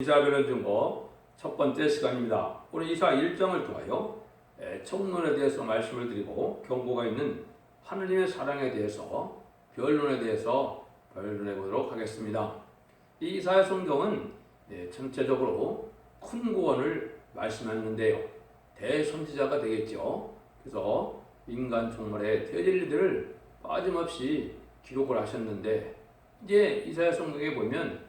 이사별은 증거 첫 번째 시간입니다. 오늘 이사 1장을 통하여 총론에 대해서 말씀을 드리고 경고가 있는 하느님의 사랑에 대해서 변론에 대해서 변론해 보도록 하겠습니다. 이 이사야 성경은 전체적으로 큰 구원을 말씀하는데요. 대선지자가 되겠죠. 그래서 인간 종말의 대진리들을 빠짐없이 기록을 하셨는데 이제 이사야 성경에 보면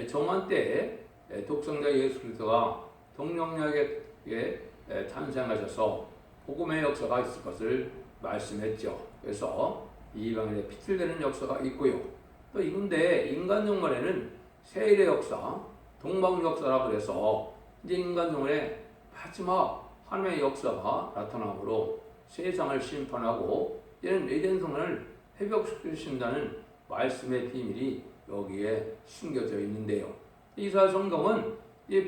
정한 때에 독생자 예수 그리스도가 동정녀에게 탄생하셔서 복음의 역사가 있을 것을 말씀했죠. 그래서 이방인의 빛을 되는 역사가 있고요. 또 이근데 인간 종말에는 세일의 역사, 동방 역사라 그래서 이제 인간 종말에 마지막 하나님의 역사가 나타나므로 세상을 심판하고 이제는 에덴 성을 회복시키신다는 말씀의 비밀이 여기에 숨겨져 있는데요. 이사야 성경은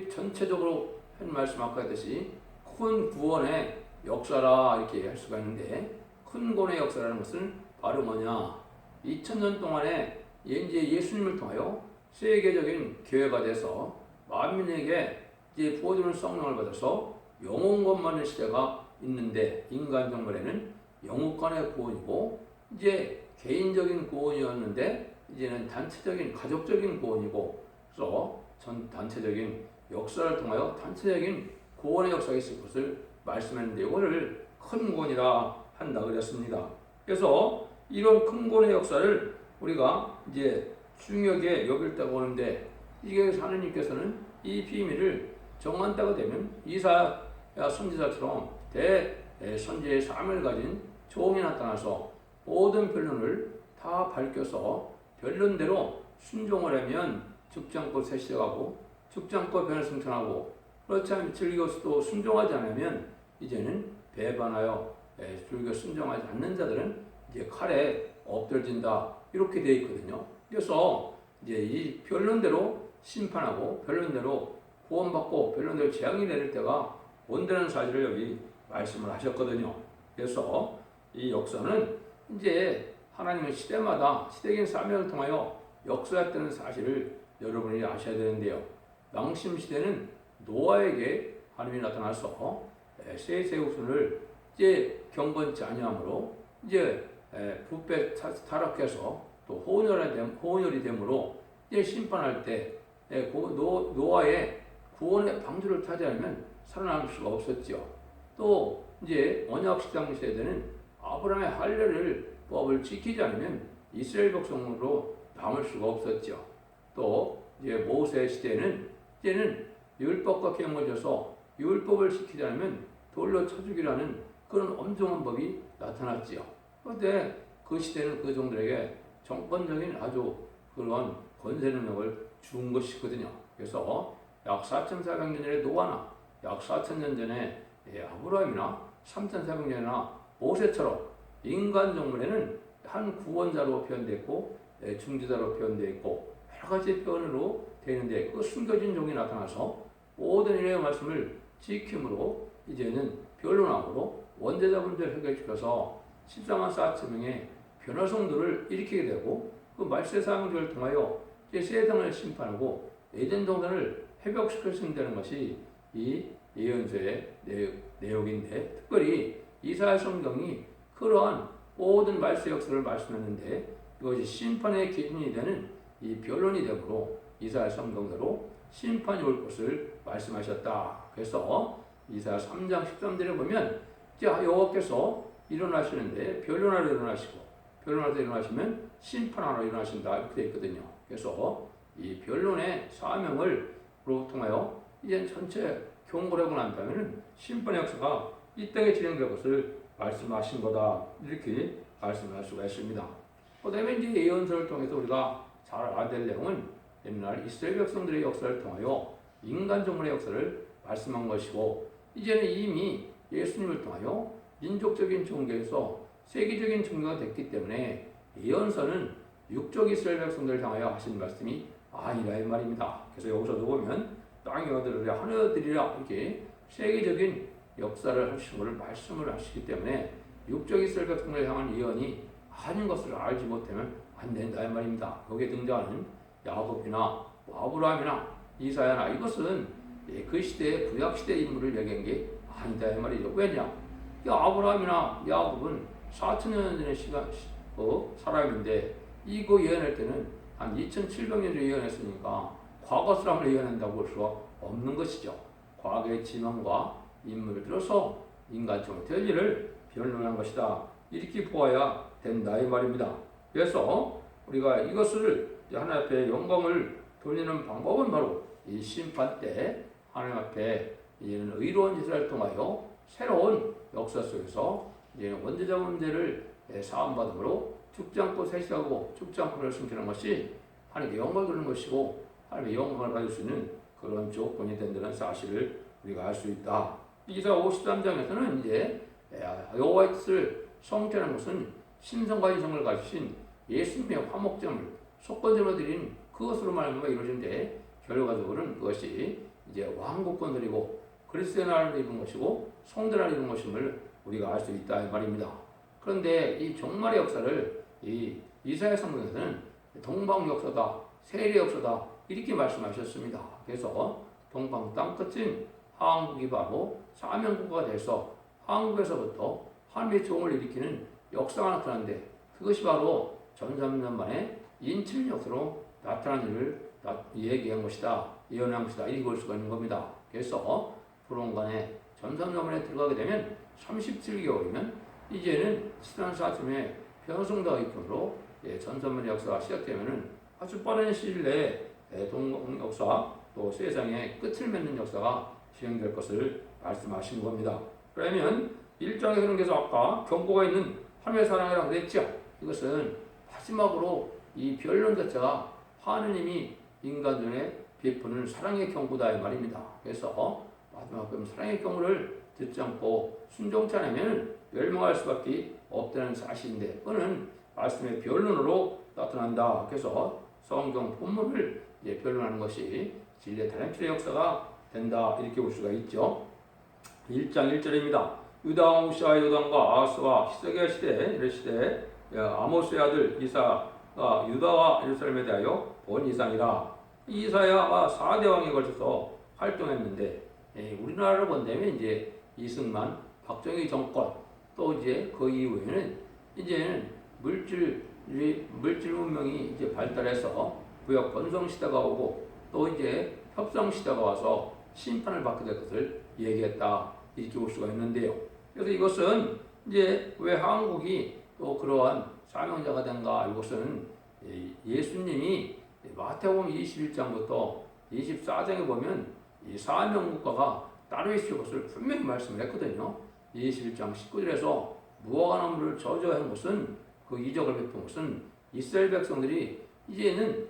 전체적으로 한 아까 했듯이 큰 구원의 역사라 이렇게 할 수가 있는데, 큰 구원의 역사라는 것은 바로 뭐냐? 2000년 동안에 이제 예수님을 통하여 세계적인 교회가 돼서 만민에게 이제 부어주는 성령을 받아서 영혼권만의 시대가 있는데, 인간 종말에는 영혼간의 구원이고 이제 개인적인 구원이었는데 이제는 단체적인 가족적인 구원이고, 그래서 전 단체적인 역사를 통하여 단체적인 구원의 역사가 있을 것을 말씀했는데 이거를 큰 구원이라 한다 그랬습니다. 그래서 이런 큰 구원의 역사를 우리가 이제 중요하게 여길 때가 오는데, 이게 하느님께서는 이 비밀을 정한 때가 되면 이사야 선지자처럼 대선지의 삶을 가진 종이 나타나서 모든 변론을 다 밝혀서 변론대로 순종을 하면 죽지 않고 세시하고 죽지 않고 변을 승천하고, 그렇지 않으면 즐겨서도 순종하지 않으면 이제는 배반하여 즐겨 순종하지 않는 자들은 이제 칼에 엎드려진다 이렇게 되어 있거든요. 그래서 이제 이 변론대로 심판하고 변론대로 구원받고 변론대로 재앙이 내릴 때가 온다는 사실을 여기 말씀을 하셨거든요. 그래서 이 역사는 이제 하나님은 시대마다 시대적인 사명을 통하여 역사했다는 사실을 여러분이 아셔야 되는데요. 낭심 시대는 노아에게 하나님이 나타나서 셋의 후손을 이제 경건치 아니함으로 이제 부패 타락해서 또 혼혈이 되므로 이제 심판할 때 노아의 구원의 방주를 타지 않으면 살아남을 수가 없었죠. 또 이제 언약 시대 시대는 아브라함의 할례를 법을 지키지 않으면 이스라엘 백성으로 남을 수가 없었죠. 또 이제 모세 시대는 이제는 율법과 계명을 줘서 율법을 지키지 않으면 돌로 쳐 죽이라는 그런 엄정한 법이 나타났지요. 그런데 그 시대는 그 종들에게 정권적인 아주 그런 권세 능력을 준 것이거든요. 그래서 약 4,400년 전에 노아나 약 4,000년 전에 아브라함이나 3,400년이나 모세처럼 인간 종말에는 한 구원자로 표현됐고 중지자로 표현되어 있고 여러 가지 표현으로 되는데, 그 숨겨진 종이 나타나서 모든 일의 말씀을 지킴으로 이제는 변론함으로 원죄자 문제를 해결시켜서 14만 4천명의 변화성들을 일으키게 되고, 그 말세 사명들을 통하여 이제 세상을 심판하고 에덴 동산을 회복시켜준다는 것이 이 예언서의 내용인데, 특별히 이사야 성경이 그러한 모든 말세 역사를 말씀했는데 이것이 심판의 기준이 되는 이 변론이 되므로 이사야 성경대로 심판이 올 것을 말씀하셨다. 그래서 이사야 3장 13절에 보면 이제 여호와께서 일어나시는데 변론하러 일어나시고 변론하러 일어나시면 심판하러 일어나신다 이렇게 되어 있거든요. 그래서 이 변론의 사명을 통하여 이제 전체 경고를 하고 난 다음에는 심판의 역사가 이 땅에 진행될 것을 말씀하신 거다 이렇게 말씀할 수가 있습니다. 그다음에 이제 예언서를 통해서 우리가 잘 알아야 될 내용은 옛날 이스라엘 백성들의 역사를 통하여 인간 종말의 역사를 말씀한 것이고, 이제는 이미 예수님을 통하여 민족적인 종교에서 세계적인 종교가 됐기 때문에 예언서는 육적 이스라엘 백성들을 향하여 하신 말씀이 아니라 이 말입니다. 그래서 여기서도 보면 땅의 아들이라 하늘의 아들이라 이렇게 세계적인 역사를 하시는 것을 말씀을 하시기 때문에 육적 이스라엘 백성들을 향한 예언이 아닌 것을 알지 못하면 안 된다 이 말입니다. 거기에 등장하는 야곱이나 아브라함이나 이사야나 이것은 그 시대의 구약 시대 인물을 얘기한 게 아니다 이 말이죠. 왜냐? 아브라함이나 야곱은 4천년 전의 사람인데 이거 예언할 때는 한 2700년 전에 예언했으니까 과거 사람을 예언한다고 볼 수가 없는 것이죠. 과거의 지명과 인물을 들어서 인간적인 될 일을 변론한 것이다. 이렇게 보아야 된다 이 말입니다. 그래서 우리가 이것을 하나님 앞에 영광을 돌리는 방법은 바로 이 심판 때 하나님 앞에 이제는 의로운 짓을 통하여 새로운 역사 속에서 이제는 원죄자 문제를 사함받음으로 죽지 않고 세시하고 죽지 않고 숨기는 것이 하나님께 영광을 돌리는 것이고 하나님의 영광을 받을 수 있는 그런 조건이 된다는 사실을 우리가 알 수 있다. 이사 53장에서는 이제 여호와의 뜻을 성취하는 것은 신성과 인성을 가지신 예수님의 화목점을 속건제로 드린 그것으로 말미암아 이루어진데 결과적으로는 그것이 이제 왕국권들이고 그리스도의 나라를 이룬 것이고 성전을 이룬 것임을 우리가 알 수 있다 이 말입니다. 그런데 이 종말의 역사를 이 이사야 성경에서는 동방 역사다, 세례 역사다 이렇게 말씀하셨습니다. 그래서 동방 땅끝인 한국이 바로 사명국가가 돼서 한국에서부터 하나님의 종을 일으키는 역사가 나타나는데 그것이 바로 1300년 만에 인칠 역사로 나타난 일을 얘기한 것이다, 예언한 것이다 이렇게 볼 수가 있는 겁니다. 그래서 불원간에 1300년 만에 들어가게 되면 37개월이면 이제는 시간 사쯤에 편성당의 경우로 1300년 역사가 시작되면은 아주 빠른 시일 내에 동방 역사 또 세상의 끝을 맺는 역사가 시행될 것을 말씀하신 겁니다. 그러면 1장에서는 계속 아까 경고가 있는 하나님의 사랑이라고 그랬죠. 이것은 마지막으로 이 변론 자체가 하느님이 인간전에 베푸는 사랑의 경고다 이 말입니다. 그래서 마지막 사랑의 경고를 듣지 않고 순종치 않으면 멸망할 수밖에 없다는 사실인데 그거는 말씀의 변론으로 나타난다. 그래서 성경 본문을 변론하는 것이 진리의 다림질의 역사가 된다 이렇게 볼 수가 있죠. 1장 1절입니다. 유다 우시아 요담과 아스와 히스기야 시대 이런 시대 아모스의 아들 이사가 유다와 예루살렘에 대하여 본 이상이라. 이사야가 4대 왕에 걸쳐서 활동했는데 우리나라를 본다면 이제 이승만, 박정희 정권 또 이제 그 이후에는 이제는 물질 문명이 이제 발달해서 무역 번성 시대가 오고 또 이제 협상 시대가 와서 심판을 받게 될 것을 얘기했다 이렇게 볼 수가 있는데요. 그래서 이것은 이제 왜 한국이 또 그러한 사명자가 된가? 이것은 예수님이 마태복음 21장부터 24장에 보면 이 사명국가가 따로 있을 것을 분명히 말씀을 했거든요. 21장 19절에서 무화과 나무를 저주한 것은 그 이적을 베푼 것은 이스라엘 백성들이 이제는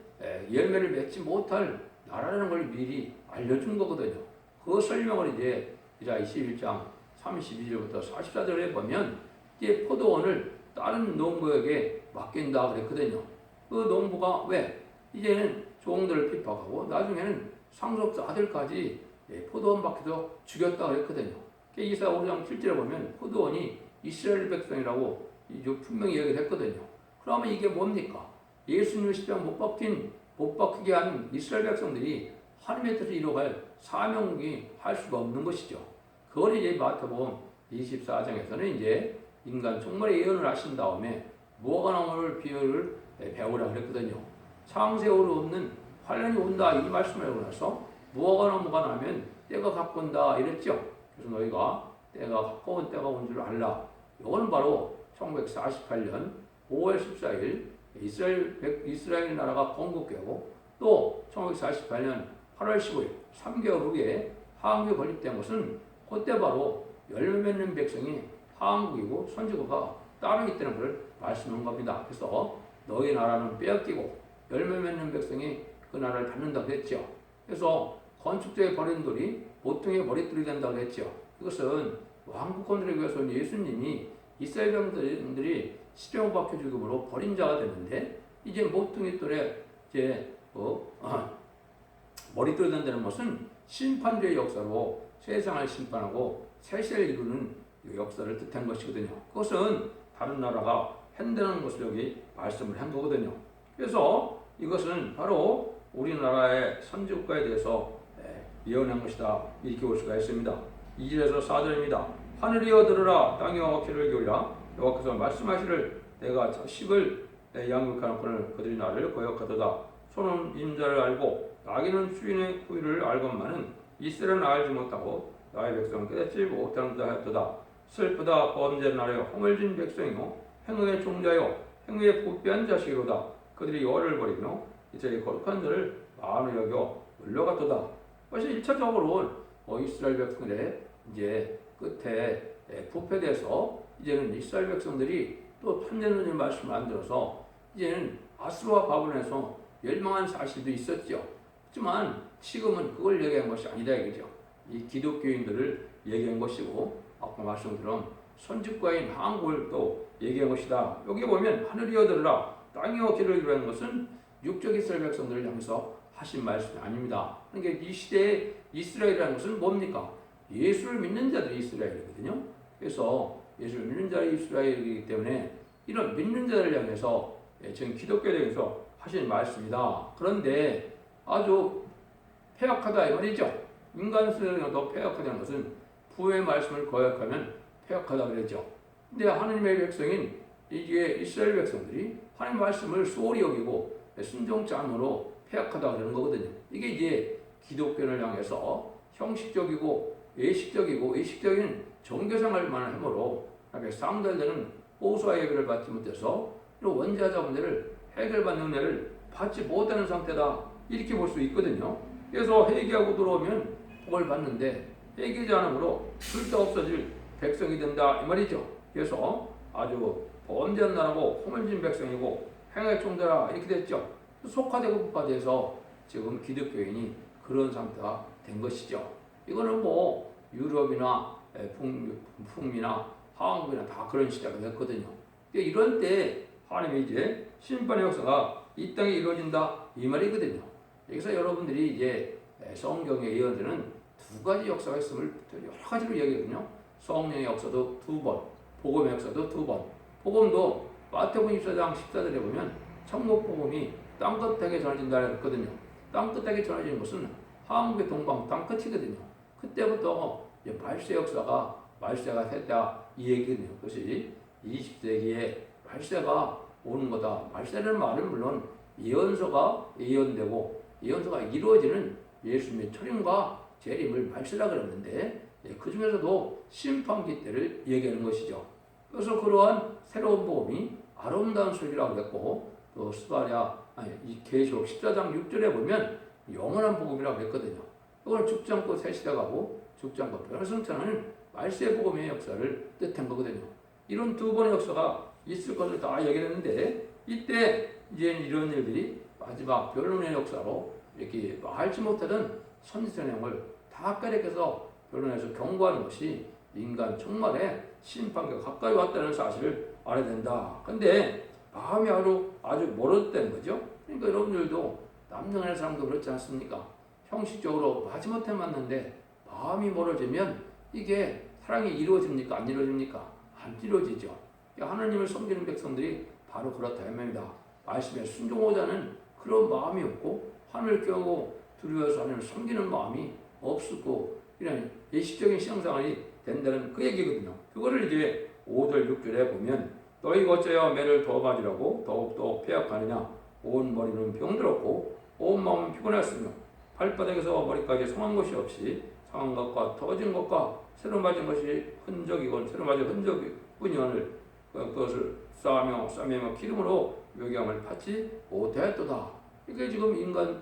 열매를 맺지 못할 나라라는 걸 미리 알려준 거거든요. 그 설명을 이제 21장 32절부터 44절에 보면 이제 포도원을 다른 농부에게 맡긴다 그랬거든요. 그 농부가 왜? 이제는 종들을 핍박하고 나중에는 상속자 아들까지 포도원 밖에서 죽였다 그랬거든요. 이사야 5장 7절에 보면 포도원이 이스라엘 백성이라고 분명히 얘기를 했거든요. 그러면 이게 뭡니까? 예수님의 십자가 못 박히게 한 이스라엘 백성들이 하나님의 뜻을 이루어갈 사명이 할 수가 없는 것이죠. 그걸 이제 마태복음 24장에서는 이제 인간 종말의 예언을 하신 다음에 무화과 나무를 비유를 배우라 그랬거든요. 창세후로 없는 환란이 온다 이 말씀을 하고 나서 무화과 나무가 나면 때가 가까운다 이랬죠. 그래서 너희가 때가 가까운 때가 온 줄 알라. 이거는 바로 1948년 5월 14일 이스라엘 나라가 건국되고 또 1948년 8월 15일 3개월 후에 한국에 건립된 것은 그때 바로 열매 맺는 백성이 한국이고 선지국가 따로 있다는 것을 말씀한 겁니다. 그래서 너희 나라는 빼앗기고 열매 맺는 백성이 그 나라를 받는다고 했죠. 그래서 건축자의 버린 돌이 보통의 머릿돌이 된다고 했죠. 이것은 왕국권들에 위해서 예수님이 이스라엘 백성들이 시종 박혀 죽음으로 버린 자가 되는데 이제 보통의 돌에 이제 머릿돌이 된다는 것은 심판주의 역사로 세상을 심판하고 세세를 이루는 역사를 뜻한 것이거든요. 그것은 다른 나라가 한다는 것을 여기 말씀을 한 거거든요. 그래서 이것은 바로 우리나라의 선지국가에 대해서 예언한 것이다. 이렇게 볼 수가 있습니다. 2절에서 4절입니다. 하늘이여 들으라, 땅이여 귀를 기울이라. 여호와께서 말씀하시를 내가 자식을 양육하는 꾼을 그들이 나를 거역하도다. 소는 인자를 알고 나귀는 주인의 후일을 알건만은 이스라엘은 알지 못하고 나의 백성은 깨닫지 못한다 하였도다. 슬프다. 범죄를 하여 허물진 백성이요 행위의 종자요 행위의 부패한 자식이로다. 그들이 여호와를 버리며 이스라엘의 거룩한 자를 마음에 여겨 물러갔도다. 그래서 1차적으로 이스라엘 백성들의 이제 끝에 부패돼서 이제는 이스라엘 백성들이 또 천년전의 말씀을 안 들어서 이제는 아수르와 바벨론에서 멸망한 사실도 있었죠. 하지만 지금은 그걸 얘기한 것이 아니다 이거죠. 이 기독교인들을 얘기한 것이고 아까 말씀드린 선지과인 한국을 또 얘기한 것이다. 여기 보면 하늘이여 들으라 땅이여 귀를 기울이라는 것은 육적 이스라엘 백성들을 향해서 하신 말씀이 아닙니다. 그러니까 이 시대에 이스라엘이라는 것은 뭡니까? 예수를 믿는 자들이 이스라엘이거든요. 그래서 예수를 믿는 자들이 이스라엘이기 때문에 이런 믿는 자들을 향해서 지금 기독교에 대해서 하신 말씀이다. 그런데 아주 폐역하다 이 말이죠. 인간성이 더 폐역하다는 것은 부의 말씀을 거역하면 폐역하다 그랬죠. 근데 하나님의 백성인 이게 이스라엘 백성들이 하나님 말씀을 소홀히 여기고 순종치 않으므로 폐역하다 그러는 거거든요. 이게 이제 기독교를 향해서 형식적이고 의식적인 종교생활만 함으로 상달되는 보수와 예배를 받지 못해서 이런 원자자 문제를 해결받는 은혜를 받지 못하는 상태다. 이렇게 볼 수 있거든요. 그래서 회개하고 들어오면 복을 받는데 회개하지 않으므로 쓸데없어질 백성이 된다 이 말이죠. 그래서 아주 범죄한 나라고 허물진 백성이고 행위의 종자라 이렇게 됐죠. 속화되고 국화돼서 지금 기독교인이 그런 상태가 된 것이죠. 이거는 뭐 유럽이나 북미나 한국이나 다 그런 시대가 됐거든요. 이런 때 하나님이 이제 심판의 역사가 이 땅에 이루어진다 이 말이거든요. 여기서 여러분들이 이제 성경의 예언들은 두 가지 역사가 있음을 여러 가지로 얘기하거든요. 성령의 역사도 두 번, 복음의 역사도 두 번. 복음도 마태복음 24장 14절에 보면 천국 복음이 땅끝에게 전해진다 했거든요. 땅끝에게 전해지는 것은 한국의 동방 땅끝이거든요. 그때부터 말세 역사가 말세가 됐다 이 얘기거든요. 그것이 20세기에 말세가 오는 거다. 말세라는 말은 물론 예언서가 예언되고 예언서가 이루어지는 예수님의 초림과 재림을 말세라 그랬는데 그 중에서도 심판기 때를 얘기하는 것이죠. 그래서 그러한 새로운 복음이 아름다운 소리라고 했고 또 이 계시록 14장 6절에 보면 영원한 복음이라고 했거든요. 이걸 죽지 않고 새 시대 가고 죽지 않고 변화성천하는 말세 복음의 역사를 뜻한 거거든요. 이런 두 번의 역사가 있을 것을 다 얘기했는데 이때 이제 이런 일들이 마지막 변론의 역사로 이렇게 알지 못하던 선지자 내용을 다 까먹어서 변론에서 경고하는 것이 인간 종말의 심판과 가까이 왔다는 사실을 알아야 된다. 근데 마음이 아주 멀었다는 거죠. 그러니까 여러분들도 남녀의 사람도 그렇지 않습니까? 형식적으로 마지못해 만났는데 마음이 멀어지면 이게 사랑이 이루어집니까? 안 이루어집니까? 안 이루어지죠. 하나님을 섬기는 백성들이 바로 그렇다 이 말입니다. 말씀에 순종하자 하는 그런 마음이 없고 하늘을 깨우고 두려워서 하나님을 섬기는 마음이 없었고 이런 예식적인 신앙생활이 된다는 그 얘기거든요. 그거를 이제 5절 6절에 보면 너희가 어째야 매를 더 맞으라고 더욱더 폐역하느냐 온 머리는 병들었고 온 마음은 피곤했으며 발바닥에서 머리까지 상한 것이 없이 상한 것과 터진 것과 새로 맞은 것이 흔적이건 새로 맞은 흔적뿐이거늘 그것을 싸매며 기름으로 묘기함을 받지 못하였도다. 이게 지금 인간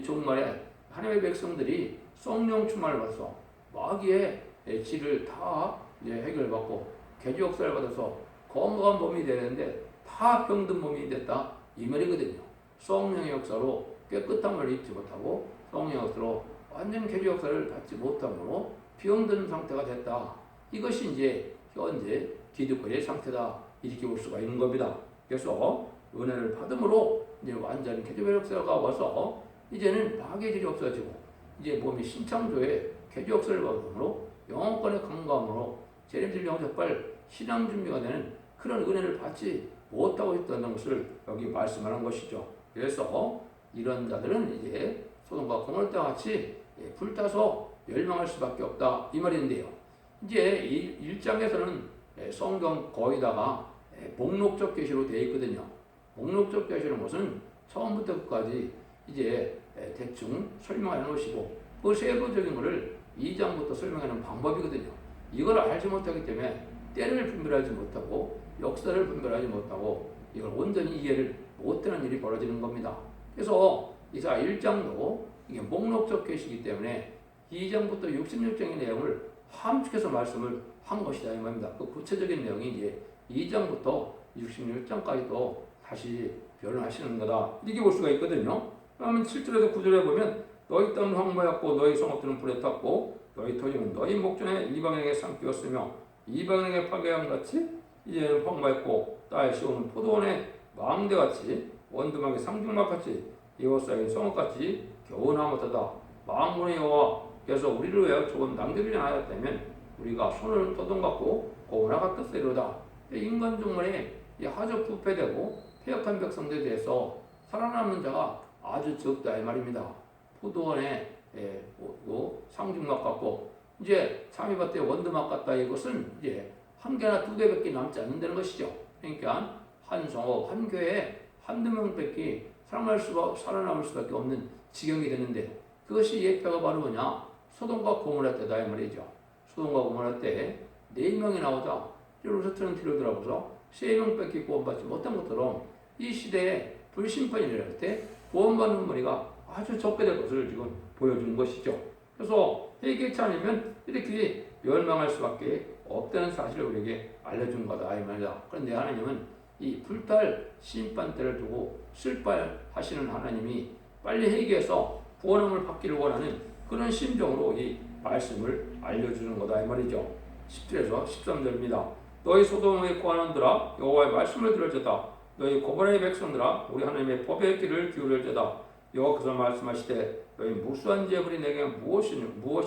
종말에 하나님의 백성들이 성령 충만을 받아서 마귀의 질을 다 해결받고 개주 역사를 받아서 건강한 몸이 되는데 다 병든 몸이 됐다 이 말이거든요. 성령의 역사로 깨끗한 걸 입지 못하고 성령의 역사로 완전 개주 역사를 받지 못함으로 병든 상태가 됐다. 이것이 이제 현재 기독교의 상태다 이렇게 볼 수가 있는 겁니다. 그래서 은혜를 받음으로 이제 완전 개주 역사가 와서 이제는 마귀의 질이 없어지고 이제 몸이 신창조의 개주 역사를 받음으로 영혼권의 강감으로 재림질 영접할 신앙 준비가 되는 그런 은혜를 받지 못하고 있다는 것을 여기 말씀하는 것이죠. 그래서 이런 자들은 이제 소돔과 고모라 때와 같이 불타서 멸망할 수밖에 없다 이 말인데요. 이제 이 1장에서는 성경 거의다가 목록적 계시로 되어 있거든요. 목록적 계시는 것은 처음부터 끝까지 이제 대충 설명해 놓으시고 그 세부적인 것을 2장부터 설명하는 방법이거든요. 이걸 알지 못하기 때문에 때를 분별하지 못하고 역사를 분별하지 못하고 이걸 온전히 이해를 못하는 일이 벌어지는 겁니다. 그래서 이사 1장도 이게 목록적 계시이기 때문에 2장부터 66장의 내용을 함축해서 말씀을 한 것이다 이 말입니다. 그 구체적인 내용이 이제 2장부터 66장까지도 다시 변화하시는 거다 이렇게 볼 수가 있거든요. 그러면 7절에서 9절에 보면 너희 땅은 황무였고 너희 성읍들은 불에 탔고 너희 토지는 너희 목전에 이방인에게 삼키었으며 이방인에게 파괴한 같이 이제는 황무했고 딸 시온은 포도원의 망대같이 원두막의 상중막같이 이웃사인 성읍같이 겨우나무다다 만군의 여호와께서 우리를 위하여 좋은 낭비를 하였다면 우리가 손을 토동받고 고구마 같았으리로다. 인간 중간에 하적 부패되고 폐역한 백성들에 대해서 살아남는 자가 아주 적다 이 말입니다. 포도원에 상중막 같고 이제 참이밭에 원두막 같다 이것은 이제 한 개나 두 개밖에 남지 않는다는 것이죠. 그러니까 한 성읍 한 교회에 한두 명밖에 살아남을 수밖에 없는 지경이 되는데 그것이 예표가 바로 뭐냐? 소돔과 고모라 때다 이 말이죠. 소돔과 고모라 때 4명이 나오자 예루살렘 뒤로 돌아보서 3명밖에 구원받지 못한 것처럼 이 시대에 불심판이랄 때 구원받는 머리가 아주 적게 될 것을 지금 보여준 것이죠. 그래서 회개치 않으면 이렇게 멸망할 수밖에 없다는 사실을 우리에게 알려준 거다 이 말이다. 그런데 하나님은 이 불탈 심판대를 두고 슬퍼하시는 하나님이 빨리 회개해서 구원함을 받기를 원하는 그런 심정으로 이 말씀을 알려주는 거다 이 말이죠. 10절에서 13절입니다. 너희 소돔의 고한원들아 여호와의 말씀을 들을지어다. 너희 고모라의 백성들아 우리 하나님의 법의 귀를 기울일지어다. 여호와께서 말씀하시되 너희 무수한 재물이 내게 무엇이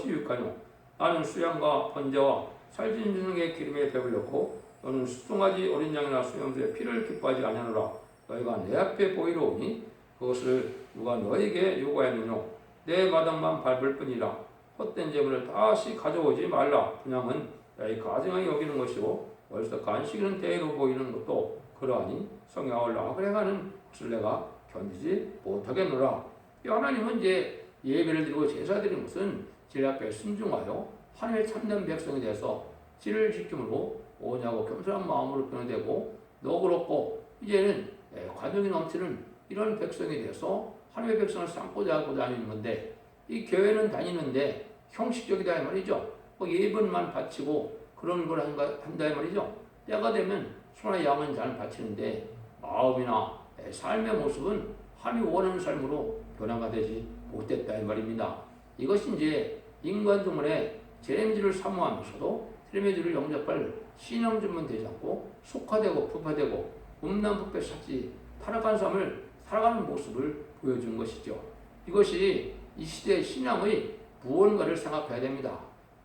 유익하뇨? 나는 수양과 번제와 살진주능의 기름에 배불렸고 너는 수송아지 어린 양이나 수염수의 피를 기뻐하지 아니하노라. 너희가 내 앞에 보이러 오니 그것을 누가 너에게 요구하였느뇨? 내 마당만 밟을 뿐이라. 헛된 재물을 다시 가져오지 말라. 분양은 너희 가증하게 여기는 것이고 월서 간식은 대로 보이는 것도 그러하니 성야를 나그래가는 것을 내가 견디지 못하겠노라. 하나님은 이제 예배를 드리고 제사 드리는 것은 제 앞에 순종하여 하나님의 참된 백성이 돼서 지를 지킴으로 오냐고 겸손한 마음으로 변화되고 너그럽고 이제는 관용이 넘치는 이런 백성이 돼서 하나님의 백성을 삼고자 하고 다니는 건데 이 교회는 다니는데 형식적이다 이 말이죠. 예배만 바치고 그런 걸 한다 이 말이죠. 때가 되면 소나 양은 잘 바치는데 마음이나 삶의 모습은 하나님이 원하는 삶으로 변화가 되지 못했다 이 말입니다. 이것이 이제 인간 중간에 제рем지를 사모하면서도 제рем지를 영접할 신앙준만 되지 않고 속화되고 부패되고 음란부패 찾지 타락한 삶을 살아가는 모습을 보여준 것이죠. 이것이 이 시대의 신앙의 무언가를 생각해야 됩니다.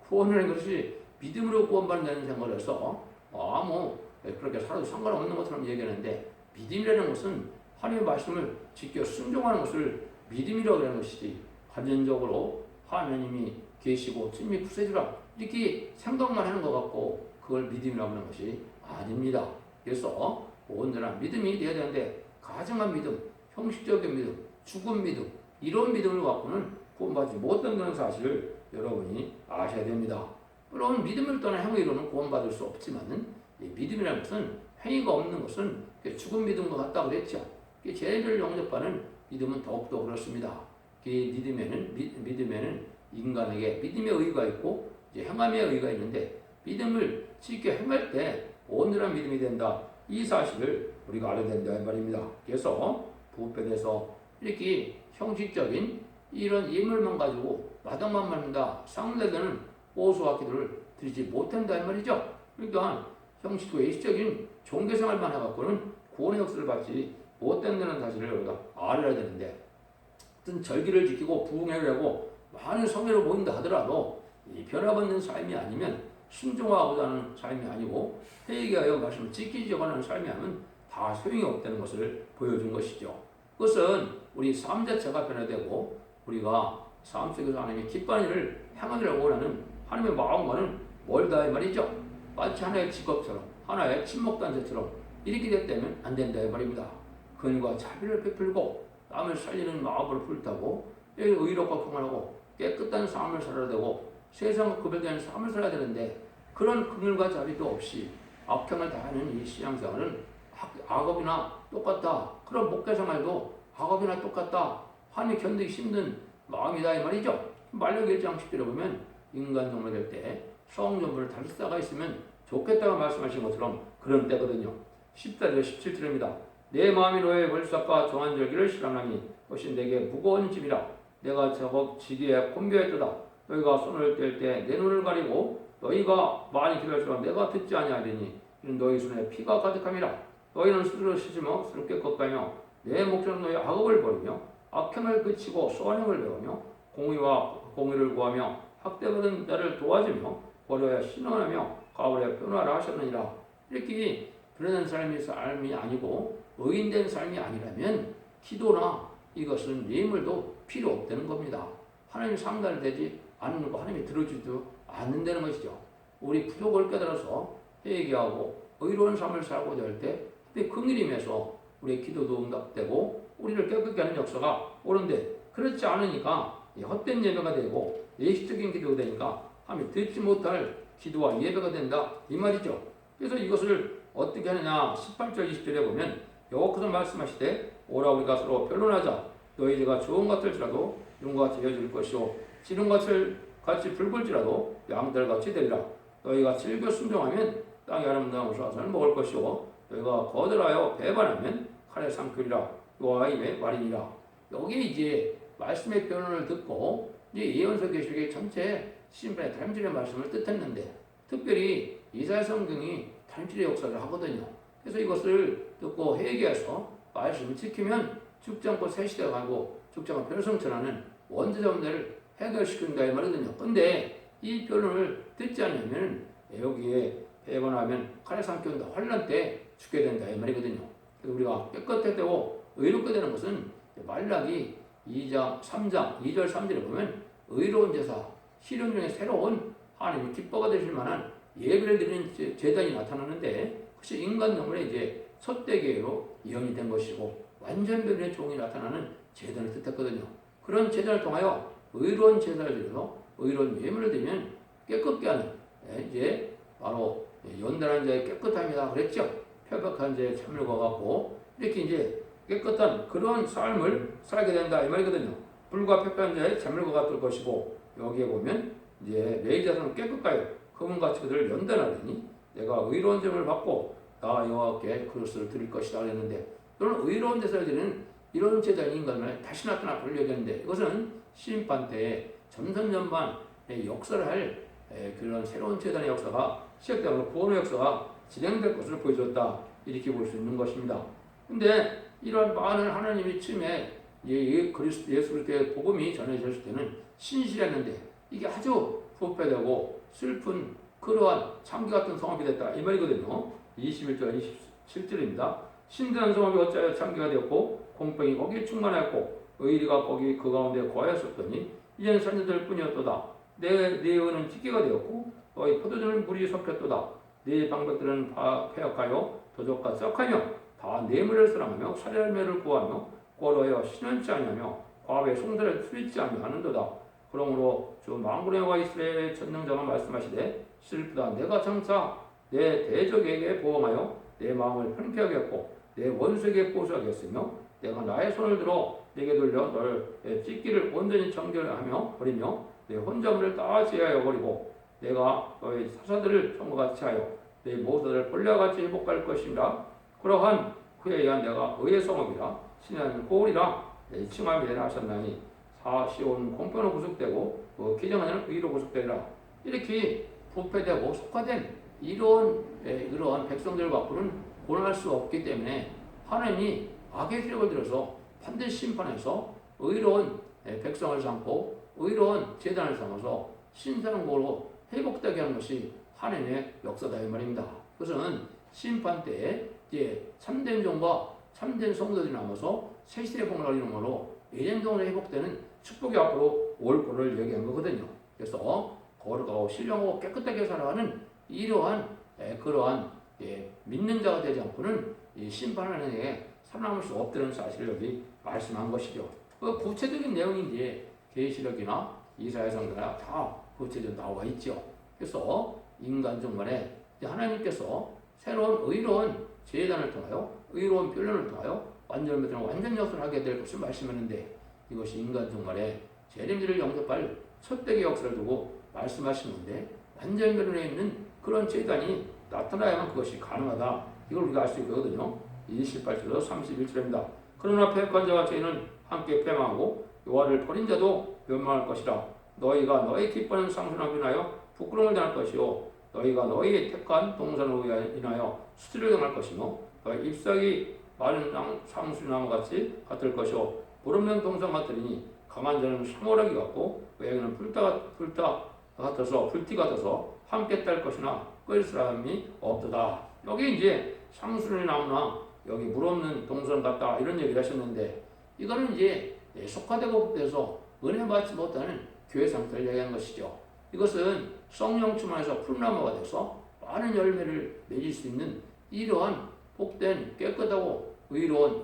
구원이라는 것이 믿음으로 구원받는다는 생각을 해서 그렇게 살아도 상관없는 것처럼 얘기하는데 믿음이라는 것은 하나님의 말씀을 지켜 순종하는 것을 믿음이라고 하는 것이지 관전적으로 하나님이 계시고 주님이 구세주라 이렇게 생각만 하는 것 같고 그걸 믿음이라고 하는 것이 아닙니다. 그래서 온전한 믿음이 되어야 되는데 가정한 믿음, 형식적인 믿음, 죽은 믿음 이런 믿음을 갖고는 구원받지 못한다는 사실을 여러분이 아셔야 됩니다. 물론 믿음을 떠난 행위로는 구원받을 수 없지만 믿음이라는 것은 행위가 없는 것은 죽은 믿음과 같다고 그랬죠. 죄를 영접하는 믿음은 더욱더 그렇습니다. 믿음에는 인간에게 믿음의 의의가 있고 행함의 의의가 있는데 믿음을 지켜 행할 때 온전한 믿음이 된다. 이 사실을 우리가 알아야 된다 이 말입니다. 그래서 부패돼서 이렇게 형식적인 이런 예물만 가지고 마당만 밟는다. 상대되는 오수와 기도를 드리지 못한다 이 말이죠. 그러니까 형식과 예식적인 종교생활만 해갖고는 구원의 역사를 받지 못된다는 사실을 우리가 알아야 되는데 어떤 절기를 지키고 부흥회를 하고 많은 성회로 모인다 하더라도 이 변화받는 삶이 아니면 순종하고자 하는 삶이 아니고 회개하여 말씀을 지키려고 하는 삶이 아니면 다 소용이 없다는 것을 보여준 것이죠. 그것은 우리 삶 자체가 변화되고 우리가 삶 속에서 하나님의 기뻐하는 일을 행하기를 원하는 하나님의 마음과는 멀다 이 말이죠. 마치 하나의 직업처럼 하나의 친목단체처럼 이렇게 됐다면 안 된다 이 말입니다. 근과 자비를 베풀고 남을 살리는 마음으로 불타고 의롭고 평안하고 깨끗한 삶을 살아야 되고 세상과 구별되는 삶을 살아야 되는데 그런 긍휼과 자비도 없이 악행을 다하는 이 신앙생활은 악업이나 똑같다. 그런 목회생활도 악업이나 똑같다. 하나님 견디기 힘든 마음이다 이 말이죠. 말라기 1장 10절에 보면 인간 정말 될 때 성전부를 달사가 있으면 좋겠다고 말씀하신 것처럼 그런 때거든요. 14절 17절입니다. 내 마음이 너의 벌삭과 정한 절기를 실험하니 그것이 내게 무거운 짐이라 내가 저거 지기에 곤교했도다. 너희가 손을 뗄 때 내 눈을 가리고 너희가 많이 기도할수록 내가 듣지 아니하리니 이는 너희 손에 피가 가득함이라. 너희는 스스로 시지며 스럽게 꺾가며 내 목전은 너희 악업을 버리며 악행을 그치고 선행을 배우며 공의를 구하며 학대받은 자를 도와주며 버려야 신원하며 가버려 변화라 하셨느니라. 이렇게 그러는 삶이 아니고 의인된 삶이 아니라면 기도나 이것은 예물도 필요 없다는 겁니다. 하나님이 상달되지 않는 거 하나님이 들어주지도 않는다는 것이죠. 우리 부족을 깨달아서 회개하고 의로운 삶을 살고자 할 때 긍휼이 임해서 우리의 기도도 응답되고 우리를 깨끗게 하는 역사가 오는데 그렇지 않으니까 헛된 예배가 되고 예식적인 기도가 되니까 하나님이 듣지 못할 기도와 예배가 된다 이 말이죠. 그래서 이것을 어떻게 하느냐 18절 20절에 보면 여호와께서 말씀하시되 오라 우리가 서로 변론하자. 너희 죄가 좋은 것들지라도 용과 같이 여줄 것이요 지른 것을 같이 붉을지라도 양들같이 되리라. 너희가 즐겨 순종하면 땅에 아름다운 우사선을 먹을 것이요 너희가 거들하여 배반하면 칼에 삼키리라. 여호와의 말이니라. 여기 이제 말씀의 변론을 듣고 이제 예언서 계시록의 전체 신분의 다림질의 말씀을 뜻했는데 특별히 이사야 성경이 다림질의 역사를 하거든요. 그래서 이것을 듣고 회개해서 말씀을 지키면 죽지 않고 새 시대가 가고 죽지 않고 별성천하는 원죄자 문제를 해결시킨다 이 말이거든요. 근데 이 변론을 듣지 않으면 여기에 배반하면 칼에 삼켜온다. 환난 때 죽게 된다 이 말이거든요. 그래서 우리가 깨끗해 되고 의롭게 되는 것은 말라기 2장 3장 2절 3절에 보면 의로운 제사 실현 중에 새로운 하나님의 기뻐가 되실 만한 예배를 드리는 제단이 나타나는데 그것이 인간 영혼의 이제 첫대계로 이언이 된 것이고 완전 변의 종이 나타나는 제단을 뜻했거든요. 그런 제단을 통하여 의로운 제사를 드려서 의로운 예물을 드리면 깨끗게 하는 이제 바로 연단한 자의 깨끗함이다 그랬죠. 표백한 자의 참을과 같고 이렇게 이제 깨끗한 그런 삶을 살게 된다 이 말이거든요. 불과 표백한 자의 참을과 같을 것이고 여기에 보면 이제 내 자손은 깨끗하여 금은같이 그들을 연단하리니 내가 의로운 점을 받고 나 여호와께 그릇을 드릴 것이다 그랬는데 또는 의로운 제사를 드리는 이런 제단이 인간을 다시 나타나 돌려야 되는데 이것은 심판 때에 전선전반의 역사를 할 그런 새로운 제단의 역사가 시작되고 구원의 역사가 진행될 것을 보여줬다 이렇게 볼 수 있는 것입니다. 근데 이런 많은 하나님이 처음에 예수 그리스도의 복음이 전해졌을 때는 신실했는데 이게 아주 부패되고 슬픈 그러한 창기 같은 성업이 됐다 이 말이거든요. 21절 27절입니다. 신들한 성업이 어찌하여 창기가 되었고 공평이 거기에 충만하였고 의리가 거기 그 가운데 거하였었더니 이젠 선지자들 뿐이었도다. 내 의는 찢기가 되었고 너희 포도주는 물이 섞였도다. 내 방백들은 폐역하여 도적과 썩하며 다 뇌물을 사랑하며 살열매를 구하며 꼴하여 신원치 아니하며 과부의 송사를 수리치 아니하는도다. 그러므로 주 만군의 여호와 이스라엘의 전능자가 말씀하시되 슬프다. 내가 장차 내 대적에게 보응하여 내 마음을 편케 하겠고 내 원수에게 보수하겠으며 내가 나의 손을 들어 내게 돌려 너를 찢기를 온전히 정결하며 버리며 내 혼자물을 다 제하여 버리고 내가 너의 사사들을 성과같이 하여 내 모사들을 본래같이 회복할 것이라. 그러한 그에 의한 내가 의의 성업이라 신하는 고울이라 내 칭함이 되라 하셨나니 사시온 공평으로 구속되고 그 기정하는 의로 구속되리라. 이렇게 부패되고 속화된 이러한 백성들 갖고는 고난할 수 없기 때문에 하나님이 악의 세력을 들어서 반드시 심판해서 의로운 백성을 삼고 의로운 제단을 삼아서 신성으로 회복되게 하는 것이 하나님의 역사다 이 말입니다. 그것은 심판 때에 이제 참된 종과 참된 성도들이 남아서 새시대 복을 이름으로 예전동으로 회복되는 축복이 앞으로 올 거를 얘기한 거거든요. 그래서 거룩하고 신령하고 깨끗하게 살아가는 이러한 그러한 믿는 자가 되지 않고는 이 심판하는 해에 살아남을 수 없다는 사실을 여기 말씀한 것이죠. 그 구체적인 내용이 이제 계시록이나 이사야서나 다 구체적으로 나와 있죠. 그래서 인간 중간에 하나님께서 새로운 의로운 제단을 통하여 의로운 변론을 통하여 완전 역사를 하게 될 것을 말씀했는데 이것이 인간 중간에 재림지를 영접할 첫대기 역사를 두고 말씀하시는데 완전 변론에 있는 그런 제단이 나타나야만 그것이 가능하다. 이걸 우리가 알 수 있거든요. 28절에서 31절입니다. 그러나 패역한 자와 죄인은 함께 패망하고 여호와를 버린 자도 멸망할 것이라. 너희가 너희 기뻐하는 상수나 인하여 부끄러움을 당할 것이요 너희가 너희의 택한 동산으로 인하여 수치를 당할 것이며 너희 잎사귀 마른 상수나무 같이 같을 것이요 보름면 동산 같으니 강한 자는 사모라기 같고 외양은 불타 같아서 불티 같아서 함께 딸 것이나 끌 사람이 없도다. 여기 이제 상수리 나무나 여기 물 없는 동산 같다 이런 얘기를 하셨는데 이거는 이제 속화되고 돼서 은혜 받지 못하는 교회 상태를 얘기하는 것이죠. 이것은 성령 충만해서 풀나무가 돼서 많은 열매를 맺을 수 있는 이러한 복된 깨끗하고 의로운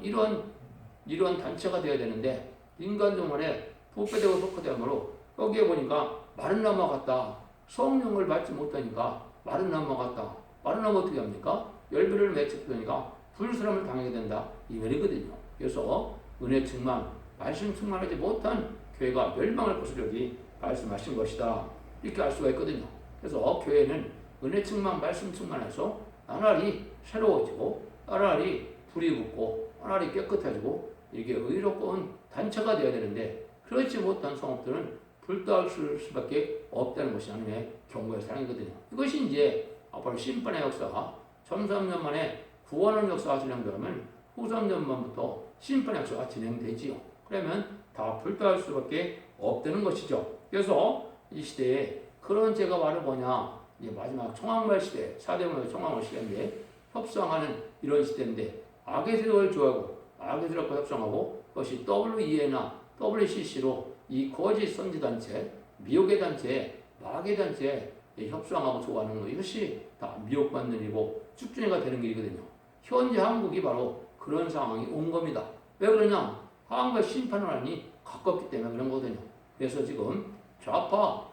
이러한 단체가 되어야 되는데 인간 중간에 부패되고 속화되므로 여기에 보니까 마른 나무 같다. 성령을 받지 못하니까 마른 나무 같다. 마른 나무 어떻게 합니까? 열매를 맺지 못하니까 불사람을 당하게 된다. 이 말이거든요. 그래서 은혜 충만, 말씀 충만하지 못한 교회가 멸망할 것을 여기 말씀하신 것이다. 이렇게 알 수가 있거든요. 그래서 교회는 은혜 충만, 말씀 충만해서 나날이 새로워지고 나날이 불이 붙고 나날이 깨끗해지고 이렇게 의롭고 단체가 되어야 되는데 그렇지 못한 성업들은 불떠할 수밖에 없다는 것이 하나님의 경고의 사랑이거든요. 이것이 이제 앞으로 심판의 역사가 1300년 만에 구원의 역사가 진행되면 후 3년만부터 심판의 역사가 진행되지요. 그러면 다 불떠할 수밖에 없다는 것이죠. 그래서 이 시대에 그런 죄가 바로 뭐냐? 이제 마지막 총학말 시대, 4대문의 총학말 시대인데 협상하는 이런 시대인데 악의 세력을 좋아하고 악의 세력과 협상하고 그것이 WEA나 WCC로 이 거짓 선지단체, 미혹의 단체, 마귀의 단체 협상하고 좋아하는 거 이것이 다 미혹받는 일이고 쭉준이가 되는 길이거든요. 현재 한국이 바로 그런 상황이 온 겁니다. 왜 그러냐? 하나님과 심판을 하니 가깝기 때문에 그런 거거든요. 그래서 지금 좌파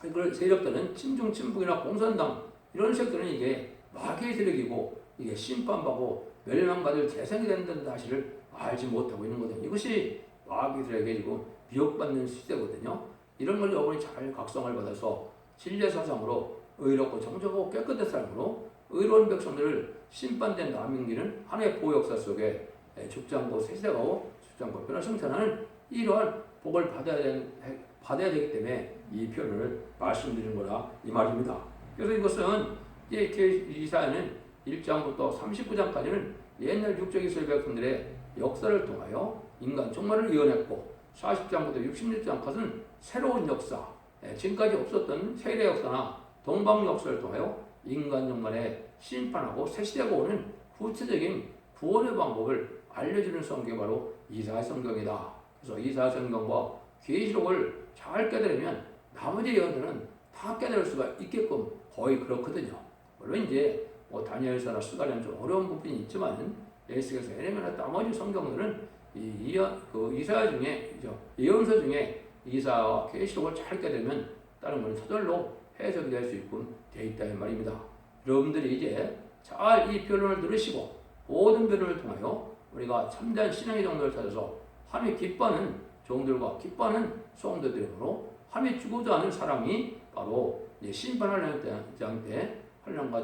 세력들은 친중, 친북이나 공산당 이런 세력들은 이게 마귀의 세력이고 이게 심판받고 멸망받을 재생이 된다는 사실을 알지 못하고 있는 거거든요. 이것이 마귀의 세력이고 미혹받는 시대거든요. 이런 걸 여러분이 잘 각성을 받아서 진리의 사상으로 의롭고 정직하고 깨끗한 삶으로 의로운 백성들을 심판된 남인기는 하나의 보호 역사 속에 죽지 않고 세세가고 죽지 않고 변화 성탄하는 이러한 복을 받아야 되기 때문에 이 표현을 말씀드리는 거라 이 말입니다. 그래서 이것은 이사야는 1장부터 39장까지는 옛날 육적 이스라엘 백성들의 역사를 통하여 인간 종말을 예언했고 40장부터 66장까지는 새로운 역사, 지금까지 없었던 세례 역사나 동방 역사를 통하여 인간 종말에 심판하고 새 시대가 오는 구체적인 구원의 방법을 알려주는 성경이 바로 이사야 성경이다. 그래서 이사야 성경과 계시록을 잘 깨달으면 나머지 예언들은 다 깨달을 수가 있게끔 거의 그렇거든요. 물론 이제 다니엘서나 스가랴는 좀 어려운 부분이 있지만 에스겔서, 에레미야 나머지 성경들은 이사야 중에 예언서 중에 이사야와 계시록을 잘 깨달으면 다른 건 서절로 해석이 될 수 있고 되어 있다 이 말입니다. 여러분들이 이제 잘 이 변론을 들으시고 모든 변론을 통하여 우리가 참된 신앙의 정도를 찾아서 하나님이 기뻐하는 종들과 기뻐하는 성도들으로 하나님이 주고자 하는 사랑이 바로 심판하려는 때 환난과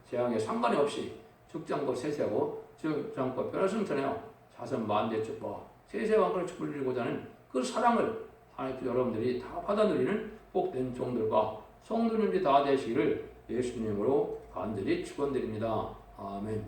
재앙에 상관이 없이 죽지 않고 세세하고 죽지 않고 변화성 전하여 자선 만대 축복과 세세왕권을 축복을 드리고자 하는 그 사랑을 하나님 여러분들이 다 받아 누리는 복된 종들과 성도님들이 다 되시기를 예수님으로 간절히 축원드립니다. 아멘.